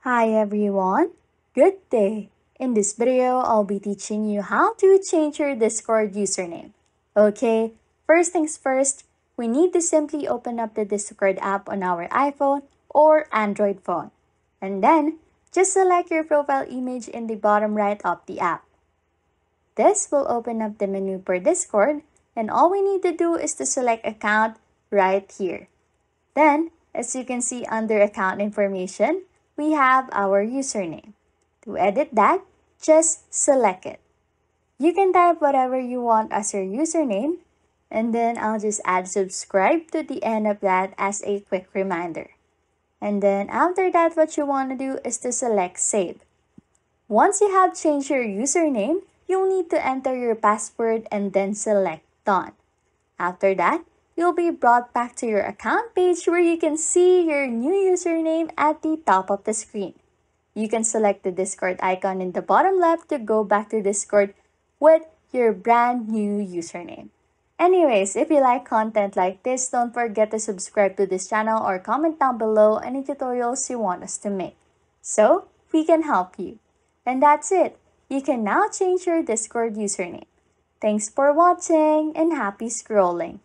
Hi everyone, good day. In this video, I'll be teaching you how to change your Discord username. Okay, first things first, we need to simply open up the Discord app on our iPhone or Android phone. And then, just select your profile image in the bottom right of the app. This will open up the menu for Discord, and all we need to do is to select account right here. Then, as you can see under account information, we have our username. To edit that, just select it. You can type whatever you want as your username, and then I'll just add subscribe to the end of that as a quick reminder. And then after that, what you want to do is to select save. Once you have changed your username, you'll need to enter your password and then select done. After that, you'll be brought back to your account page where you can see your new username at the top of the screen. You can select the Discord icon in the bottom left to go back to Discord with your brand new username. Anyways, if you like content like this, don't forget to subscribe to this channel or comment down below any tutorials you want us to make, so we can help you. And that's it. You can now change your Discord username. Thanks for watching and happy scrolling.